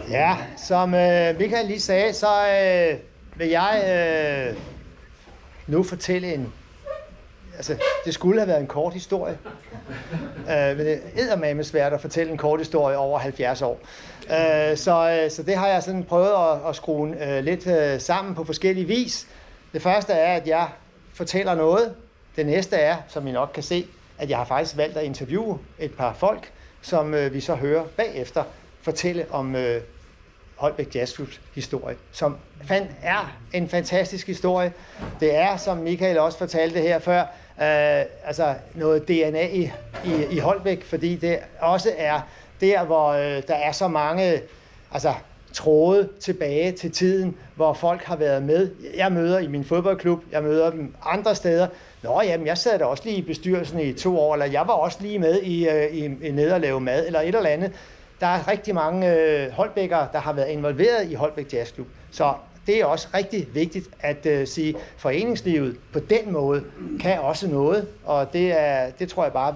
Ja, som Michael lige sagde, så vil jeg nu fortælle en... Altså, det skulle have været en kort historie. Men det er eddermame svært at fortælle en kort historie over 70 år. Så det har jeg sådan prøvet at skrue lidt sammen på forskellige vis. Det første er, at jeg fortæller noget. Det næste er, som I nok kan se, at jeg har faktisk valgt at interviewe et par folk, som vi så hører bagefter fortælle om Holbæk Jazzklubs historie, som er en fantastisk historie. Det er, som Michael også fortalte her før, altså noget DNA i Holbæk, fordi det også er der, hvor der er så mange tråde tilbage til tiden, hvor folk har været med. Jeg møder i min fodboldklub, jeg møder dem andre steder. Nå jamen, jeg sad da også lige i bestyrelsen i 2 år, eller jeg var også lige med i ned og lave mad, eller et eller andet. Der er rigtig mange Holbækere, der har været involveret i Holbæk Jazzklub. Så det er også rigtig vigtigt at sige, at foreningslivet på den måde kan også noget. Og det tror jeg bare,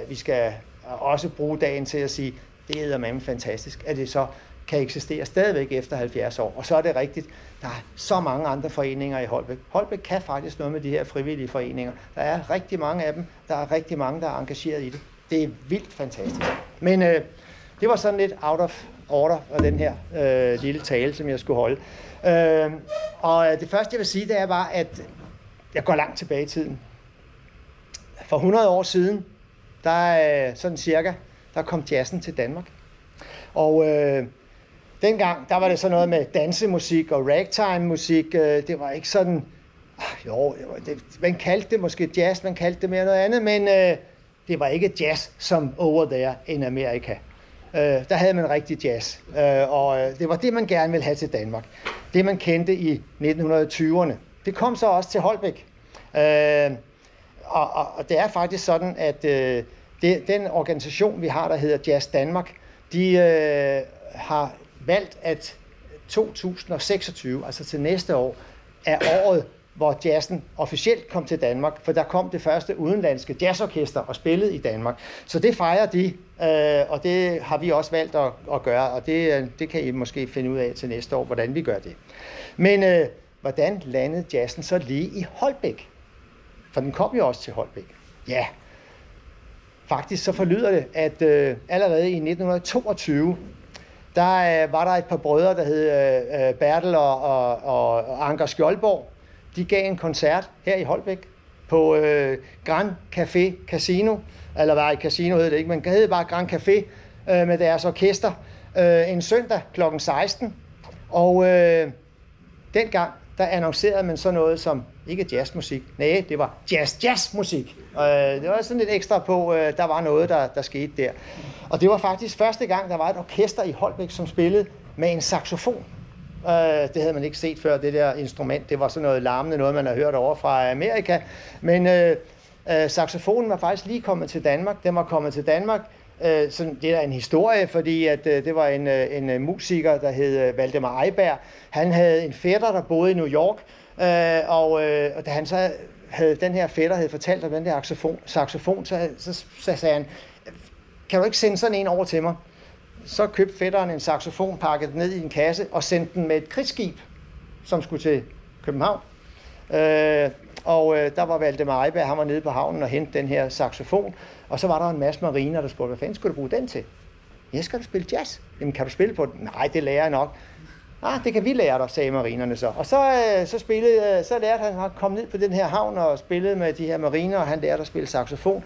vi skal også bruge dagen til at sige, det er eddermame fantastisk, at det så kan eksistere stadigvæk efter 70 år. Og så er det rigtigt, der er så mange andre foreninger i Holbæk. Holbæk kan faktisk noget med de her frivillige foreninger. Der er rigtig mange af dem. Der er rigtig mange, der er engageret i det. Det er vildt fantastisk. Men det var sådan lidt out of order af den her lille tale, som jeg skulle holde. Og det første, jeg vil sige, det er bare, at jeg går langt tilbage i tiden. For 100 år siden, sådan cirka, der kom jazzen til Danmark. Og dengang, der var det sådan noget med dansemusik og ragtime-musik. Det var ikke sådan... man kaldte det måske jazz, man kaldte det mere noget andet, men det var ikke jazz som over there in Amerika. Der havde man rigtig jazz, og det var det, man gerne ville have til Danmark. Det, man kendte i 1920'erne. Det kom så også til Holbæk. Og det er faktisk sådan, at den organisation, vi har, der hedder Jazz Danmark, de har valgt, at 2026, altså til næste år, er året, hvor jazzen officielt kom til Danmark, for der kom det første udenlandske jazzorkester og spillede i Danmark. Så det fejrer de, og det har vi også valgt at gøre, og det kan I måske finde ud af til næste år, hvordan vi gør det. Men hvordan landede jazzen så lige i Holbæk? For den kom jo også til Holbæk. Ja, faktisk så forlyder det, at allerede i 1922, der var der et par brødre, der hed Bertel og Anker Skjoldborg. De gav en koncert her i Holbæk på Grand Café Casino, eller var et casino hed det ikke, men det hed bare Grand Café med deres orkester en søndag kl. 16. Og dengang, der annoncerede man så noget som, ikke jazzmusik, nej, det var jazzmusik. Det var sådan lidt ekstra på, der var noget, der skete der. Og det var faktisk første gang, der var et orkester i Holbæk, som spillede med en saxofon. Det havde man ikke set før, det der instrument. Det var sådan noget larmende, noget man har hørt over fra Amerika. Men saxofonen var faktisk lige kommet til Danmark. Den var kommet til Danmark. Sådan, det er en historie, fordi at, det var en musiker, der hed Valdemar Eiberg. Han havde en fætter, der boede i New York. Og da han så havde den her fætter havde fortalt om den der saxofon, så sagde han, kan du ikke sende sådan en over til mig? Så købte fætteren en saxofon, pakket den ned i en kasse og sendte den med et krigsskib, som skulle til København. Der var Valdemar Eiberg, han var nede på havnen og hentede den her saxofon. Og så var der en masse mariner, der spurgte, hvad fanden skulle du bruge den til? Ja, skal du spille jazz? Jamen, kan du spille på den? Nej, det lærer jeg nok. Det kan vi lære dig, sagde marinerne så. Og så lærte han at komme ned på den her havn og spillede med de her mariner, og han lærte at spille saxofon.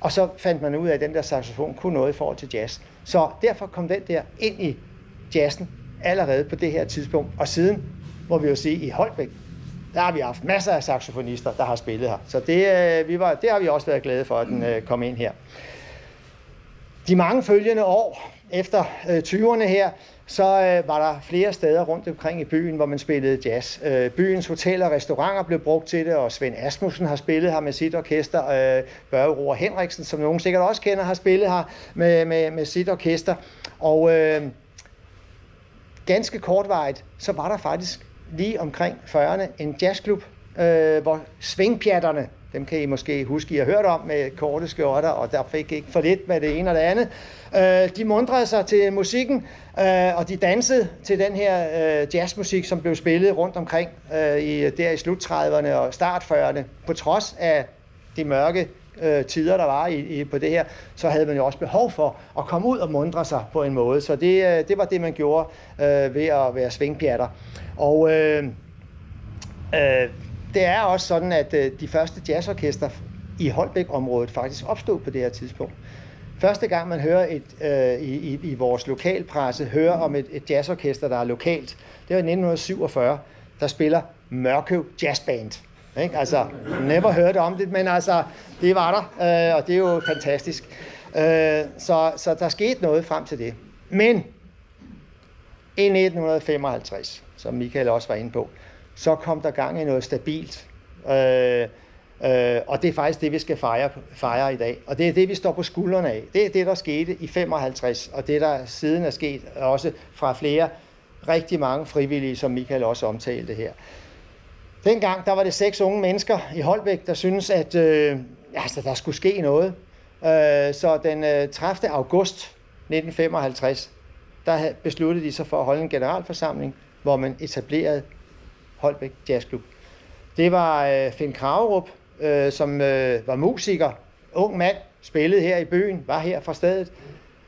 Og så fandt man ud af, at den der saxofon kunne noget i forhold til jazz. Så derfor kom den der ind i jazzen allerede på det her tidspunkt. Og siden, må vi jo sige, i Holbæk, der har vi haft masser af saxofonister, der har spillet her. Så det har vi også været glade for, at den kom ind her. De mange følgende år efter 20'erne her, så var der flere steder rundt omkring i byen, hvor man spillede jazz. Byens hoteller og restauranter blev brugt til det, og Svend Asmussen har spillet her med sit orkester. Børge Roar Henriksen, som nogen sikkert også kender, har spillet her med sit orkester. Og ganske kortvarigt, så var der faktisk lige omkring 40'erne en jazzklub, hvor svingpjatterne Dem kan I måske huske, I har hørt om med korte skjorter, og der fik ikke for lidt med det ene og det andet. De mundrede sig til musikken, og de dansede til den her jazzmusik, som blev spillet rundt omkring der i slut 30'erne og start 40'erne. På trods af de mørke tider, der var på det her, så havde man jo også behov for at komme ud og mundre sig på en måde. Så det var det, man gjorde ved at være svingpjatter. Og det er også sådan, at de første jazzorkester i Holbæk-området faktisk opstod på det her tidspunkt. Første gang man hører i vores lokalpresse hører om et jazzorkester, der er lokalt, det var i 1947, der spiller Mørkøv Jazzband. Ikke? Altså, never hørt om det, men altså, det var der, og det er jo fantastisk. Så der skete noget frem til det. Men i 1955, som Michael også var inde på, så kom der gang i noget stabilt. Og det er faktisk det, vi skal fejre i dag. Og det er det, vi står på skuldrene af. Det er det, der skete i 55, og det, der siden er sket også fra flere, rigtig mange frivillige, som Michael også omtalte her. Dengang, der var det 6 unge mennesker i Holbæk, der syntes, at der skulle ske noget. Så den 30. august 1955, der besluttede de sig for at holde en generalforsamling, hvor man etablerede Holbæk Jazzklub. Det var Finn Kragerup, som var musiker, ung mand, spillede her i byen, var her fra stedet,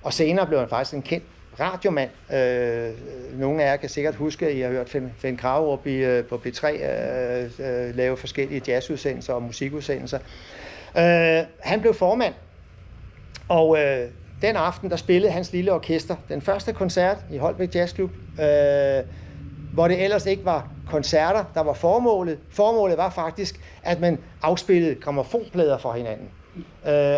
og senere blev han faktisk en kendt radiomand. Nogle af jer kan sikkert huske, at I har hørt Finn Kragerup på P3 lave forskellige jazzudsendelser og musikudsendelser. Han blev formand, og den aften, der spillede hans lille orkester den første koncert i Holbæk Jazzklub, hvor det ellers ikke var koncerter, der var formålet. Formålet var faktisk, at man afspillede grammofonplader for hinanden.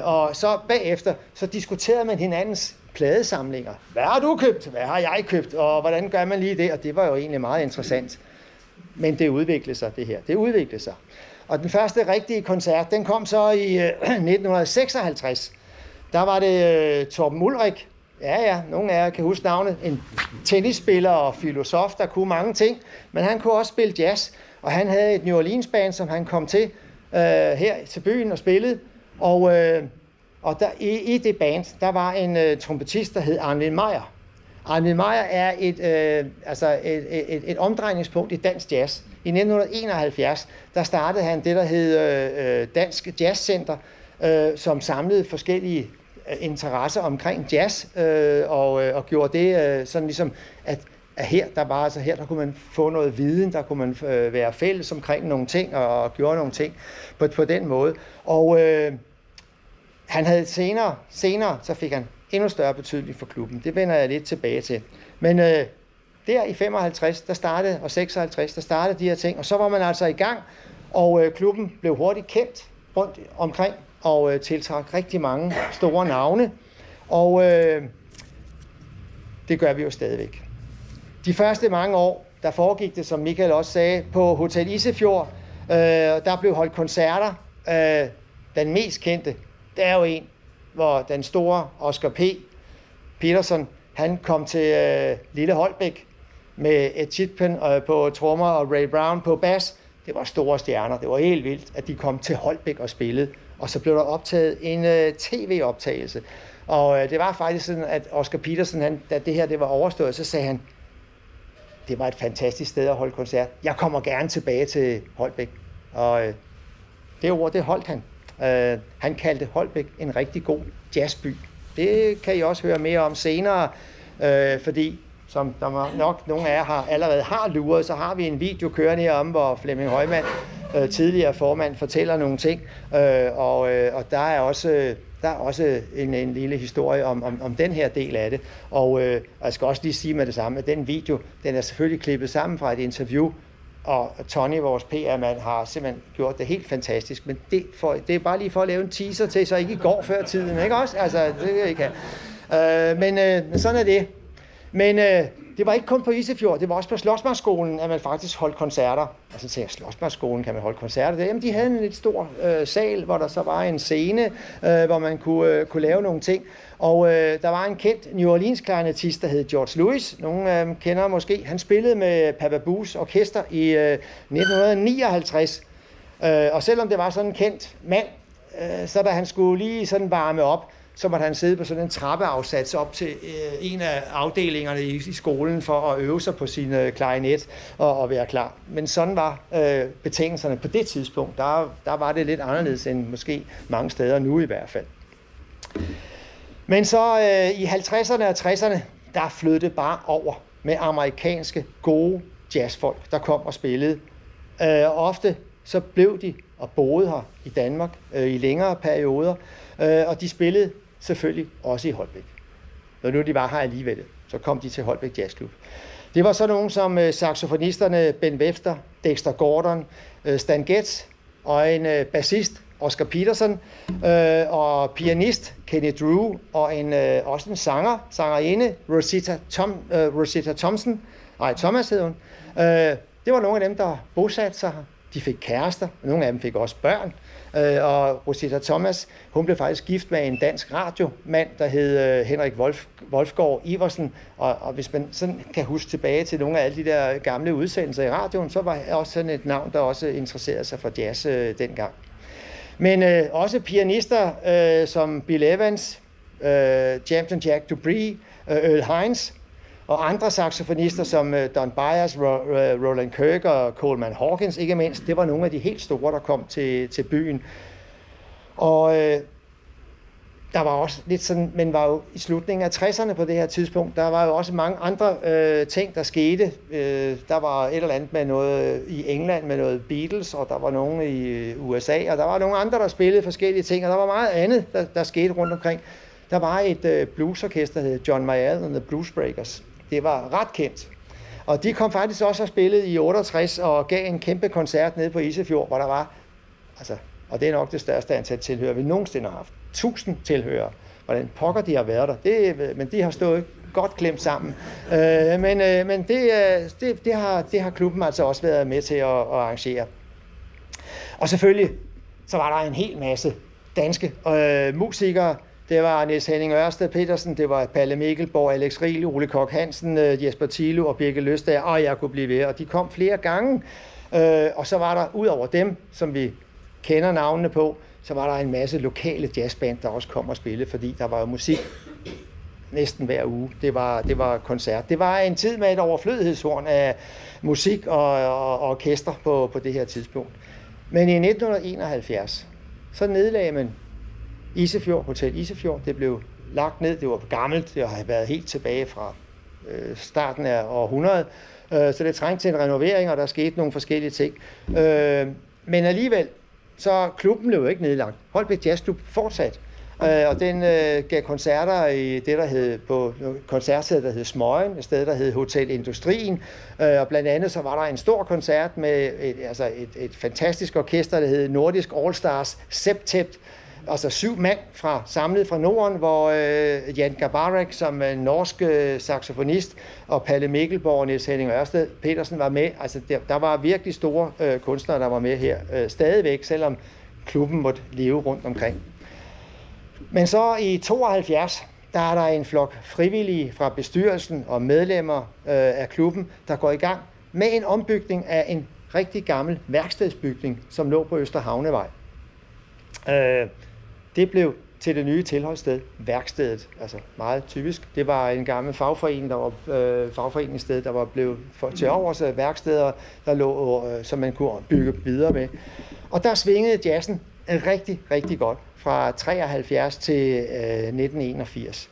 Og så bagefter, så diskuterede man hinandens pladesamlinger. Hvad har du købt? Hvad har jeg købt? Og hvordan gør man lige det? Og det var jo egentlig meget interessant. Men det udviklede sig, det her. Det udviklede sig. Og den første rigtige koncert, den kom så i 1956. Der var det Torben Ulrik. Ja, nogle af jer kan huske navnet. En tennisspiller og filosof, der kunne mange ting. Men han kunne også spille jazz. Og han havde et New Orleans band, som han kom til her til byen og spillede. Og der, i det band, der var en trompetist, der hed Arnvild Meyer. Arnvild Meyer er et omdrejningspunkt i dansk jazz. I 1971, der startede han det, der hed Dansk Jazzcenter, som samlede forskellige interesser omkring jazz, og gjorde det sådan ligesom, at her der kunne man få noget viden, der kunne man være fælles omkring nogle ting, og gjorde nogle ting på den måde. Og han havde senere, så fik han endnu større betydning for klubben. Det vender jeg lidt tilbage til. Men der i 55, der startede, og 56, der startede de her ting, og så var man altså i gang, og klubben blev hurtigt kendt rundt omkring, og tiltrak rigtig mange store navne, og det gør vi jo stadigvæk. De første mange år, der foregik det, som Michael også sagde, på Hotel Isefjord. Der blev holdt koncerter. Den mest kendte, det er jo en, hvor den store Oscar P. Peterson, han kom til Lille Holbæk med Ed Chitpen på trommer og Ray Brown på bas. Det var store stjerner. Det var helt vildt, at de kom til Holbæk og spillede. Og så blev der optaget en tv-optagelse. Og det var faktisk sådan, at Oscar Peterson, da det her det var overstået, så sagde han, det var et fantastisk sted at holde koncert. Jeg kommer gerne tilbage til Holbæk. Og det ord, det holdt han. Han kaldte Holbæk en rigtig god jazzby. Det kan I også høre mere om senere, fordi som der nok nogle af jer allerede har luret, så har vi en video kørende herom, hvor Flemming Højmand, tidligere formand, fortæller nogle ting, og der er også en lille historie om den her del af det. Og jeg skal også lige sige med det samme, at den video, den er selvfølgelig klippet sammen fra et interview, og Tony, vores PR-mand, har simpelthen gjort det helt fantastisk, men det er bare lige for at lave en teaser til, så ikke går før tiden, ikke også? Altså, det kan ikke have. Men sådan er det. Men det var ikke kun på Isefjord, det var også på Slotsmarkskolen, at man faktisk holdt koncerter. Altså tænker jeg, Slotsmarkskolen kan man holde koncerter der? Jamen, de havde en lidt stor sal, hvor der så var en scene, hvor man kunne lave nogle ting. Og der var en kendt New Orleans klarinettist, der hed George Lewis. Nogle kender måske. Han spillede med Papa Boos orkester i 1959. Og selvom det var sådan en kendt mand, så da han skulle lige sådan varme op, så måtte han sidde på sådan en trappeafsats op til en af afdelingerne i skolen for at øve sig på sin klarinet og være klar. Men sådan var betingelserne på det tidspunkt. Der var det lidt anderledes end måske mange steder nu i hvert fald. Men så i 50'erne og 60'erne, der flød det bare over med amerikanske gode jazzfolk, der kom og spillede. Ofte så blev de og boede her i Danmark i længere perioder, og de spillede selvfølgelig også i Holbæk. Når nu de var her alligevel, så kom de til Holbæk Jazzklub. Det var så nogen som saxofonisterne Ben Webster, Dexter Gordon, Stan Getz og en bassist, Oscar Peterson, og pianist Kenny Drew, og også en sangerinde, Rosita Thomas hed hun. Det var nogle af dem, der bosatte sig her. De fik kærester, og nogle af dem fik også børn. Og Rosita Thomas, hun blev faktisk gift med en dansk radiomand, der hed Henrik Wolfgaard Iversen. Og hvis man sådan kan huske tilbage til nogle af alle de der gamle udsendelser i radioen, så var også sådan et navn, der også interesserede sig for jazz dengang. Men også pianister som Bill Evans, James Jack Dupree, Earl Hines og andre saxofonister som Don Byers, Roland Kirk og Coleman Hawkins, ikke mindst. Det var nogle af de helt store, der kom til byen. Og der var også lidt sådan, men var jo i slutningen af 60'erne på det her tidspunkt, der var jo også mange andre ting, der skete. Der var et eller andet med noget i England med noget Beatles, og der var nogen i USA, og der var nogle andre, der spillede forskellige ting, og der var meget andet, der skete rundt omkring. Der var et bluesorkester, der hed John Mayall and the Bluesbreakers. Det var ret kendt. Og de kom faktisk også og spillede i 68 og gav en kæmpe koncert nede på Isefjord, hvor der var, altså, og det er nok det største antal tilhørere, vi nogensinde har haft. 1000 tilhørere. Hvordan pokker de har været der. Men de har stået godt klemt sammen. Men det har klubben altså også været med til at arrangere. Og selvfølgelig, så var der en hel masse danske musikere. Det var Niels Henning Ørsted Petersen, det var Palle Mikkelborg, Alex Riel, Ole Koch Hansen, Jesper Thilo og Birke Løstager, og jeg kunne blive ved. Og de kom flere gange. Og så var der, ud over dem, som vi kender navnene på, så var der en masse lokale jazzband, der også kom og spille, fordi der var jo musik næsten hver uge. Det var koncert. Det var en tid med et overflødighedshorn af musik og orkester på det her tidspunkt. Men i 1971, så nedlagde man Hotel Isefjord. Det blev lagt ned. Det var gammelt. Det har været helt tilbage fra starten af århundredet. Så det trængte til en renovering, og der skete nogle forskellige ting. Men alligevel, så klubben blev jo ikke nedlagt. Holbæk Jazzklub fortsat. Og den gav koncerter i det, der hed på koncertstedet, der hed Smøgen, et sted, der hed Hotel Industrien. Og blandt andet så var der en stor koncert med et fantastisk orkester, der hed Nordisk All Stars Septet. Altså 7 mand samlet fra Norden, hvor Jan Gabarek som en norsk saxofonist og Palle Mikkelborg og Niels Henning Ørsted Petersen var med. Altså der var virkelig store kunstnere, der var med her stadigvæk, selvom klubben måtte leve rundt omkring. Men så i 72, der er der en flok frivillige fra bestyrelsen og medlemmer af klubben, der går i gang med en ombygning af en rigtig gammel værkstedsbygning, som lå på Østerhavnevej. Det blev til det nye tilholdssted, værkstedet, altså meget typisk. Det var en gammel fagforening, fagforeningssted, der var blevet til overs værksteder, der lå, som man kunne bygge videre med. Og der svingede jazzen rigtig, rigtig godt fra 73 til 1981.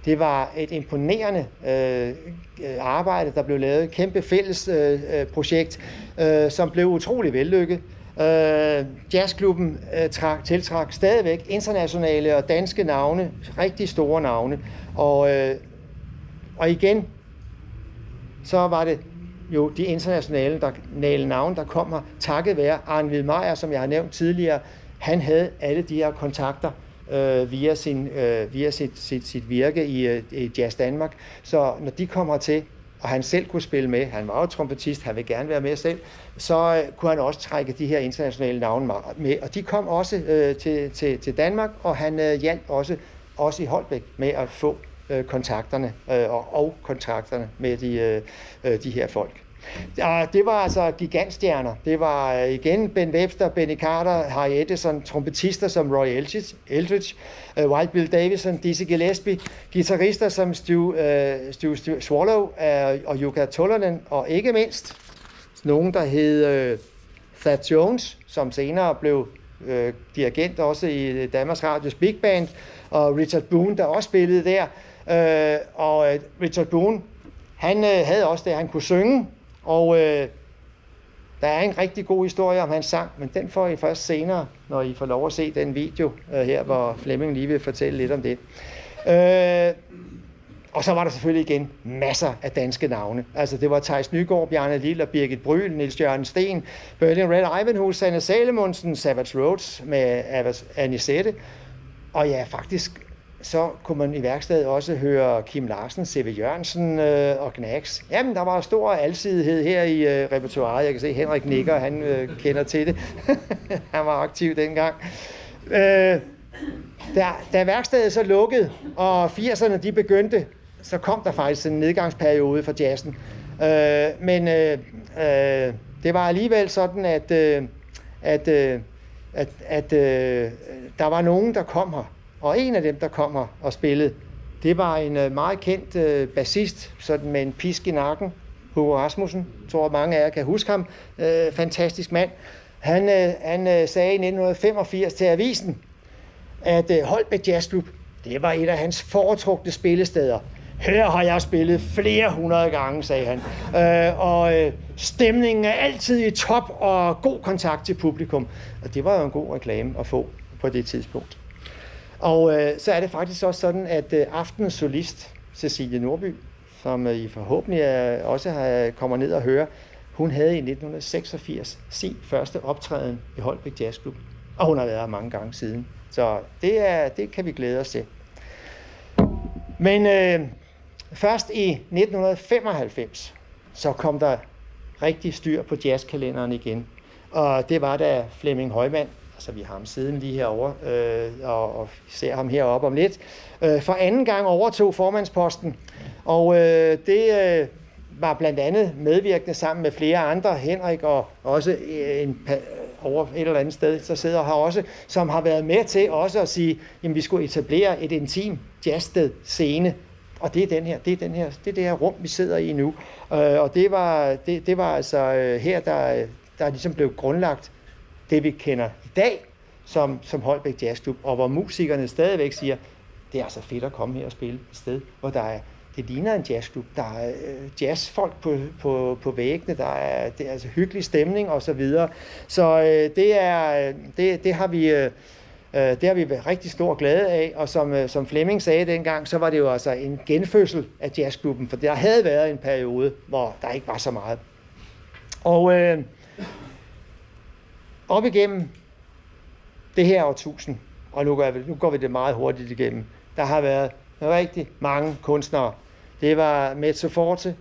Det var et imponerende arbejde, der blev lavet. Et kæmpe fælles projekt, som blev utrolig vellykket. Jazzklubben tiltrak stadigvæk internationale og danske navne, rigtig store navne. Og igen, så var det jo de internationale navne, der kom her, takket være Arnvid Meyer, som jeg har nævnt tidligere. Han havde alle de her kontakter via sit virke i Jazz Danmark. Så når de kom hertil, og han selv kunne spille med, han var jo trompetist, han ville gerne være med selv, så kunne han også trække de her internationale navne med. Og de kom også til Danmark, og han hjalp også i Holbæk med at få kontakterne og kontrakterne med de her folk. Ja, det var altså gigantstjerner. Det var igen Ben Webster, Benny Carter, Harry Edison, trompetister som Roy Eldridge, Wild Bill Davison, Dizzy Gillespie, guitarister som Stu Swallow og Jukka Tolvanen, og ikke mindst nogen, der hed Thad Jones, som senere blev dirigent også i Danmarks Radios Big Band, og Richard Boone, der også spillede der. Og Richard Boone, han havde også det, han kunne synge, og der er en rigtig god historie om hans sang, men den får I først senere, når I får lov at se den video her, hvor Flemming lige vil fortælle lidt om det. Og så var der selvfølgelig igen masser af danske navne. Altså det var Theis Nygaard, Bjarne Lille og Birgit Bryl, Niels Jørgen Sten, Berlin Red Ivanhoe, Sanne Salomonsen, Savage Rhodes med Anisette. Og ja, faktisk så kunne man i værkstedet også høre Kim Larsen, C.V. Jørgensen og Knacks. Jamen, der var stor alsidighed her i repertoiret. Jeg kan se, Henrik nikker, han kender til det. Han var aktiv dengang. Da værkstedet så lukkede, og 80'erne de begyndte, så kom der faktisk en nedgangsperiode for jazzen. Men det var alligevel sådan, at der var nogen, der kom her. Og en af dem, der kom her og spillede, det var en meget kendt bassist, sådan med en pisk i nakken, Hugo Rasmussen. Jeg tror, mange af jer kan huske ham. Fantastisk mand. Han sagde i 1985 til avisen, at Holbæk Jazzklub, det var et af hans foretrukne spillesteder. Her har jeg spillet flere hundrede gange, sagde han. Og stemningen er altid i top og god kontakt til publikum. Og det var jo en god reklame at få på det tidspunkt. Og så er det faktisk også sådan, at aftenens solist, Cecilie Nordby, som I forhåbentlig også kommer ned og hører, hun havde i 1986 sin første optræden i Holbæk Jazzklub. Og hun har været her mange gange siden. Så det kan vi glæde os til. Men først i 1995, så kom der rigtig styr på jazzkalenderen igen. Og det var da Flemming Højmand, altså vi har ham siden lige herovre, og ser ham heroppe om lidt, for anden gang overtog formandsposten. Og det var blandt andet medvirkende sammen med flere andre, Henrik og også over et eller andet sted, så sidder her også, som har været med til også at sige, jamen vi skulle etablere et intim jazzsted scene. Og det er det her rum, vi sidder i nu. Og det var altså her, der ligesom blev grundlagt det, vi kender i dag som Holbæk Jazzklub, og hvor musikerne stadigvæk siger, det er altså fedt at komme her og spille et sted, hvor det ligner en jazzklub. Der er jazzfolk på væggene, det er altså hyggelig stemning og så videre. Så det har vi været rigtig stor glæde af, og som Flemming sagde dengang, så var det jo altså en genfødsel af jazzklubben, for der havde været en periode, hvor der ikke var så meget. Og op igennem det her årtusind, og nu går vi det meget hurtigt igennem, der har været rigtig mange kunstnere. Det var Mezzo Forte,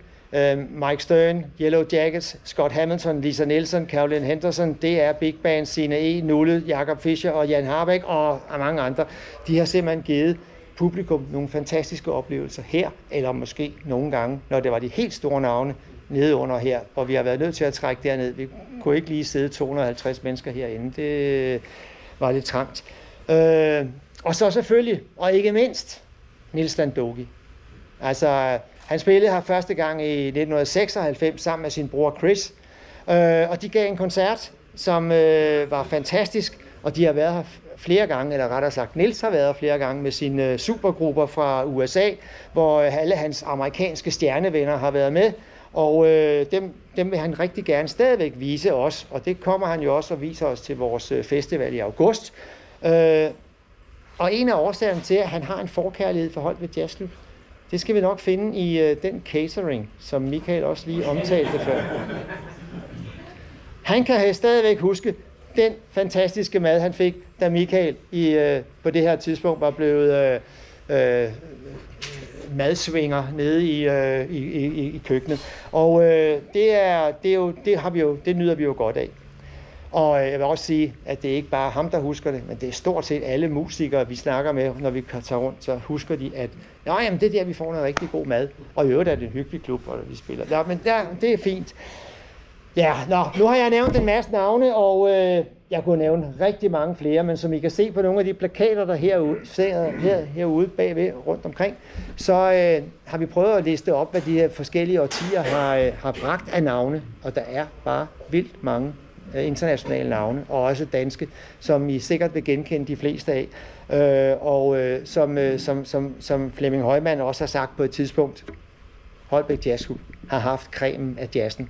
Mike Stern, Yellow Jackets, Scott Hamilton, Lisa Nielsen, Caroline Henderson, DR Big Band, Signe E., Nulle, Jakob Fischer og Jan Harbeck og mange andre. De har simpelthen givet publikum nogle fantastiske oplevelser her, eller måske nogle gange, når det var de helt store navne, nede under her, og vi har været nødt til at trække derned. Vi kunne ikke lige sidde 250 mennesker herinde. Det var lidt trangt. Og så selvfølgelig, og ikke mindst, Niels Landaugi. Altså, han spillede her første gang i 1996 sammen med sin bror Chris, og de gav en koncert, som var fantastisk, og de har været her flere gange, eller rettere sagt, Niels har været her flere gange med sine supergrupper fra USA, hvor alle hans amerikanske stjernevenner har været med, og dem vil han rigtig gerne stadigvæk vise os, og det kommer han jo også og viser os til vores festival i august. Og en af årsagerne til, at han har en forkærlighed for Holbæk Jazzklub, det skal vi nok finde i den catering, som Michael også lige omtalte før. Han kan stadigvæk huske den fantastiske mad, han fik, da Michael på det her tidspunkt var blevet madsvinger nede i køkkenet. Og det nyder vi jo godt af. Og jeg vil også sige, at det er ikke bare ham, der husker det, men det er stort set alle musikere, vi snakker med, når vi tager rundt, så husker de, at jamen, det er der, vi får noget rigtig god mad. Og i øvrigt er det en hyggelig klub, hvor vi spiller. Ja, men det er fint. Ja, nu har jeg nævnt en masse navne, og jeg kunne nævne rigtig mange flere, men som I kan se på nogle af de plakater, der herude bagved rundt omkring, så har vi prøvet at liste op, hvad de her forskellige årtier har bragt af navne, og der er bare vildt mange internationale navne, og også danske, som I sikkert vil genkende de fleste af, som Flemming Højmann også har sagt på et tidspunkt, Holbæk Jazzklub har haft cremen af jazzen,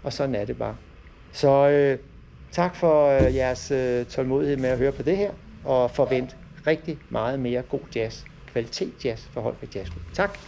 og sådan er det bare. Så tak for jeres tålmodighed med at høre på det her, og forvent rigtig meget mere god jazz, kvalitet jazz for Holbæk Jazzklub. Tak.